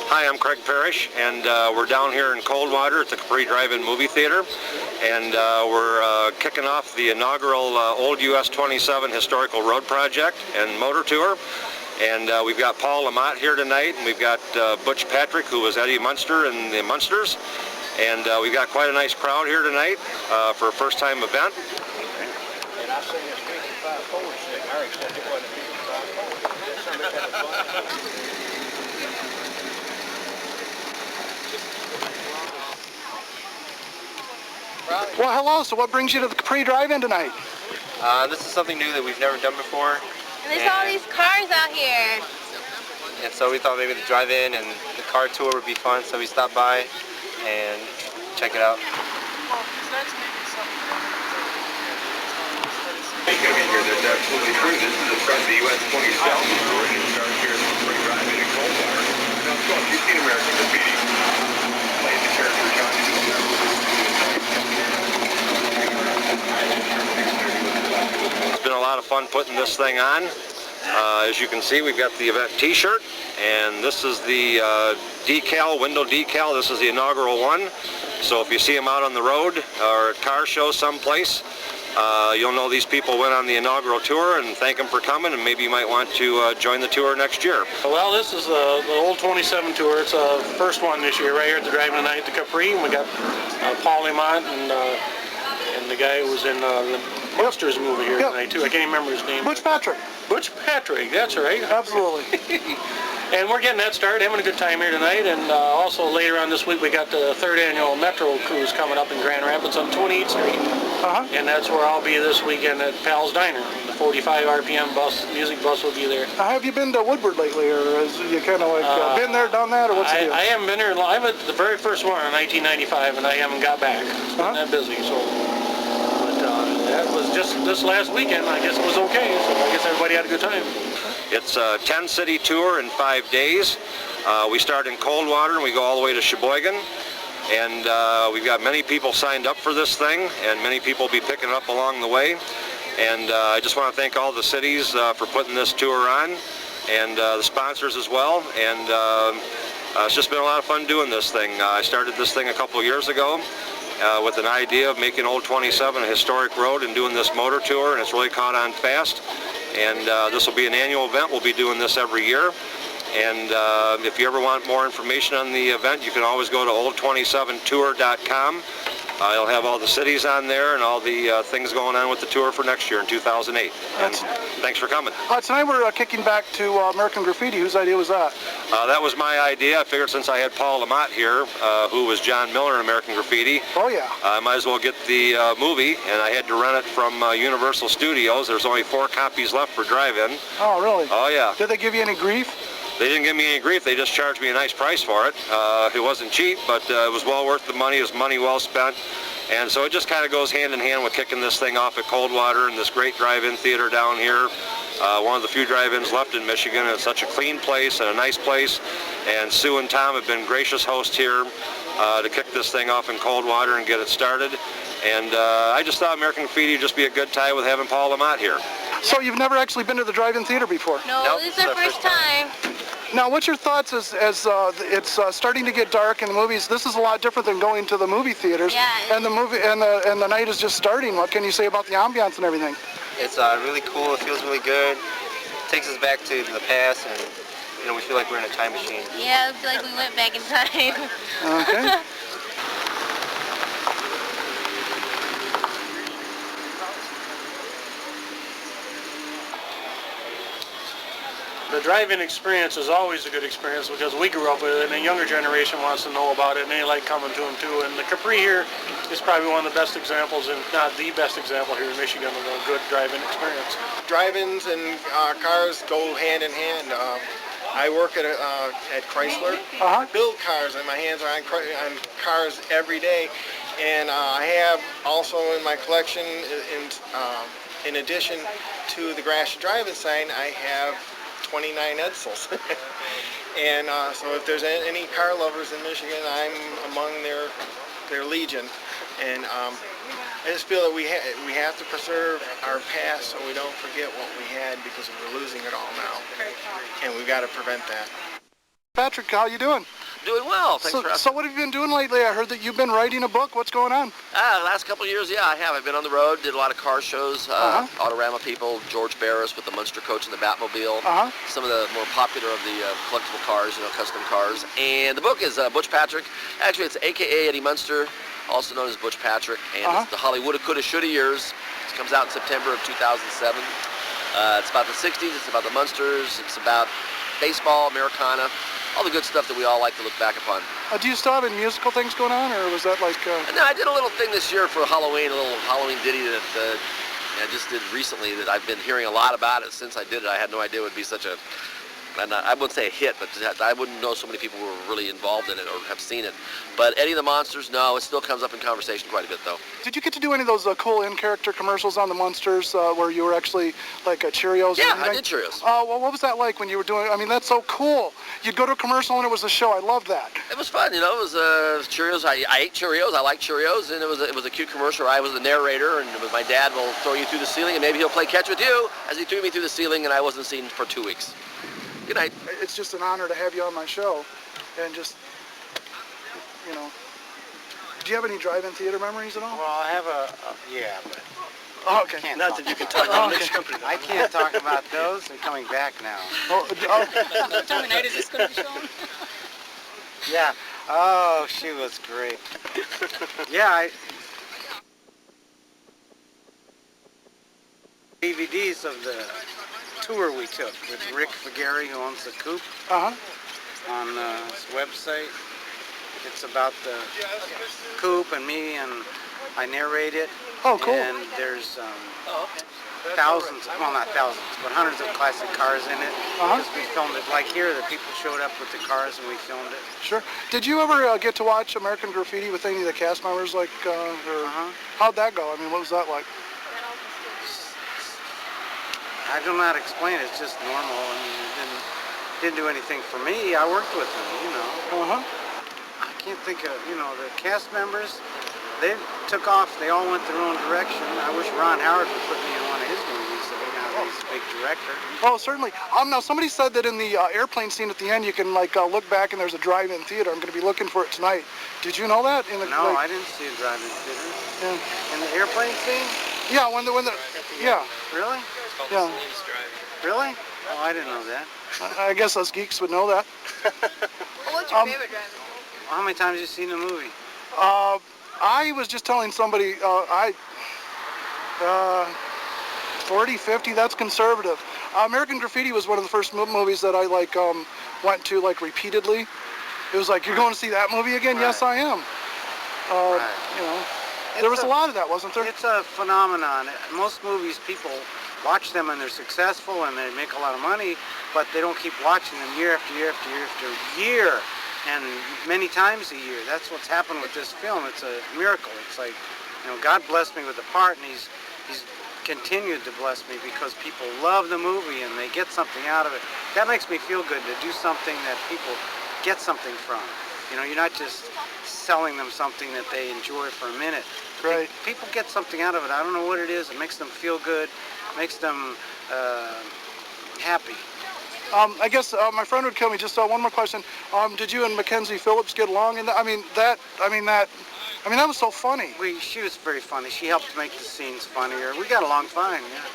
Hi, I'm Craig Parrish, and we're down here in Coldwater at the Capri Drive-In Movie Theater, and we're kicking off the inaugural Old US 27 Historical Road Project and Motor Tour. And we've got Paul LeMat here tonight, and we've got Butch Patrick, who was Eddie Munster in the Munsters, and we've got quite a nice crowd here tonight for a first-time event. And I sing this 55 Polish thing. I expect it wasn't 55 Polish. Well, hello. So what brings you to the Capri Drive-In tonight? This is something new that we've never done before. And there's all these cars out here. And so we thought maybe the drive-in and the car tour would be fun, so we stopped by and check it out. That's absolutely true. This is the front of the US 27 tour, and it starts here at the Capri Drive-In in Coldwater. Now, of course, you've seen American Graffiti playing the character John Milner. It's been a lot of fun putting this thing on. As you can see, we've got the event t-shirt, and this is the decal, window decal. This is the inaugural one. So if you see them out on the road or at car shows someplace, you'll know these people went on the inaugural tour, and thank them for coming, and maybe you might want to join the tour next year. Well, this is the Old 27 tour. It's the first one this year, right here at the Drive-In tonight at the Capri. And we got Paul LeMat and the guy who was in the Munster's movie here tonight too. I can't even remember his name. Butch Patrick. Butch Patrick, that's right. Absolutely. And we're getting that started, having a good time here tonight. And also later on this week, we got the 3rd annual Metro Cruise coming up in Grand Rapids on 28th Street. And that's where I'll be this weekend at Pal's Diner. The 45 RPM music bus will be there. Have you been to Woodward lately, or has you kind of like been there, done that, or what's the deal? I haven't been there. I went to the very first one in 1995, and I haven't got back. It's been that busy, so. That was just this last weekend. I guess it was okay, so I guess everybody had a good time. It's a 10-city tour in 5 days. We start in Coldwater and we go all the way to Sheboygan. And we've got many people signed up for this thing, and many people will be picking it up along the way. And I just want to thank all the cities for putting this tour on, and the sponsors as well. And it's just been a lot of fun doing this thing. I started this thing a couple years ago with an idea of making Old 27 a historic road and doing this motor tour, and it's really caught on fast. And this will be an annual event. We'll be doing this every year. And if you ever want more information on the event, you can always go to old27tour.com. It'll have all the cities on there and all the things going on with the tour for next year in 2008. And thanks for coming. Tonight we're kicking back to American Graffiti. Whose idea was that? That was my idea. I figured since I had Paul LeMat here, who was John Milner in American Graffiti, I might as well get the movie, and I had to rent it from Universal Studios. There's only 4 copies left for drive-in. Oh, really? Oh, yeah. Did they give you any grief? They didn't give me any grief. They just charged me a nice price for it. It wasn't cheap, but it was well worth the money. It was money well spent. And so it just kind of goes hand in hand with kicking this thing off at Coldwater and this great drive-in theater down here. One of the few drive-ins left in Michigan. It's such a clean place and a nice place. And Sue and Tom have been gracious hosts here to kick this thing off in Coldwater and get it started. And I just thought American Graffiti would just be a good tie with having Paul LeMat here. So you've never actually been to the drive-in theater before? No, nope, this is our first time. Now, what's your thoughts as it's starting to get dark in the movies? This is a lot different than going to the movie theaters. Yeah. And the night is just starting. What can you say about the ambiance and everything? It's really cool. It feels really good. It takes us back to the past, and we feel like we're in a time machine. Yeah, I feel like we went back in time. Okay. The drive-in experience is always a good experience because we grew up with it, and the younger generation wants to know about it, and they like coming to them too. And the Capri here is probably one of the best examples, if not the best example here in Michigan of a good drive-in experience. Drive-ins and cars go hand in hand. I work at Chrysler. I build cars, and my hands are on cars every day. And I have also in my collection, in addition to the Grash Drive-In sign, I have 29 Edsels. And so if there's any car lovers in Michigan, I'm among their legion. And I just feel that we have to preserve our past so we don't forget what we had, because we're losing it all now. And we've got to prevent that. Patrick, how you doing? Doing well. Thanks for asking. So what have you been doing lately? I heard that you've been writing a book. What's going on? The last couple of years, yeah, I have. I've been on the road, did a lot of car shows, Autorama people, George Barris with the Munster coach and the Batmobile, some of the more popular of the collectible cars, custom cars. And the book is Butch Patrick. Actually, it's AKA Eddie Munster, also known as Butch Patrick, and it's the Hollywood Coulda Shoulda years. It comes out in September of 2007. It's about the 60s, it's about the Munsters, it's about baseball, Americana, all the good stuff that we all like to look back upon. Do you still have any musical things going on, or was that like... No, I did a little thing this year for Halloween, a little Halloween ditty that I just did recently that I've been hearing a lot about it. Since I did it, I had no idea it would be such a, I wouldn't say a hit, but I wouldn't know so many people were really involved in it or have seen it. But Eddie and the Monsters, no, it still comes up in conversation quite a bit, though. Did you get to do any of those cool in-character commercials on the Munsters where you were actually like Cheerios? Yeah, I did Cheerios. Well, what was that like when you were doing? I mean, that's so cool. You'd go to a commercial and it was a show. I loved that. It was fun, It was Cheerios. I ate Cheerios. I like Cheerios, and it was a cute commercial. I was the narrator, and it was my dad will throw you through the ceiling, and maybe he'll play catch with you, as he threw me through the ceiling, and I wasn't seen for 2 weeks. Good night. It's just an honor to have you on my show, and just, do you have any drive-in theater memories at all? Well, I have yeah, but Oh, okay. can't Not talk that you can about talk about Okay. next company. I can't talk about those. They're coming back now. What time of night is this going to be shown? Yeah. Oh, she was great. Yeah, DVDs of the tour we took with Rick Fagari, who owns the Coop, on his website. It's about the Coop and me, and I narrate it. Oh, cool. And there's thousands, well not thousands, but hundreds of classic cars in it. Because we filmed it, like here, the people showed up with the cars and we filmed it. Sure. Did you ever get to watch American Graffiti with any of the cast members? Like, how'd that go? I mean, what was that like? I don't know how to explain it. It's just normal. I mean, it didn't do anything for me. I worked with them, I can't think of, the cast members. They took off. They all went their own direction. I wish Ron Howard would put me in one of his movies. He's a big director. Oh, certainly. Now, somebody said that in the airplane scene at the end, you can look back and there's a drive-in theater. I'm going to be looking for it tonight. Did you know that? No, I didn't see a drive-in theater. Yeah. In the airplane scene? Yeah, yeah. Really? Yeah. Really? Oh, I didn't know that. I guess us geeks would know that. What's your favorite drive-in? How many times have you seen the movie? I was just telling somebody, 40, 50, that's conservative. American Graffiti was one of the first movies that I went to repeatedly. It was like, you're going to see that movie again? Yes, I am. There was a lot of that, wasn't there? It's a phenomenon. Most movies, people watch them and they're successful and they make a lot of money, but they don't keep watching them year after year after year after year, and many times a year. That's what's happened with this film. It's a miracle. It's like, God blessed me with the part, and He's continued to bless me because people love the movie and they get something out of it. That makes me feel good to do something that people get something from. You're not just selling them something that they enjoy for a minute. Right. People get something out of it. I don't know what it is. It makes them feel good, makes them happy. I guess my friend would kill me. Just one more question. Did you and Mackenzie Phillips get along? And that was so funny. She was very funny. She helped make the scenes funnier. We got along fine, yeah.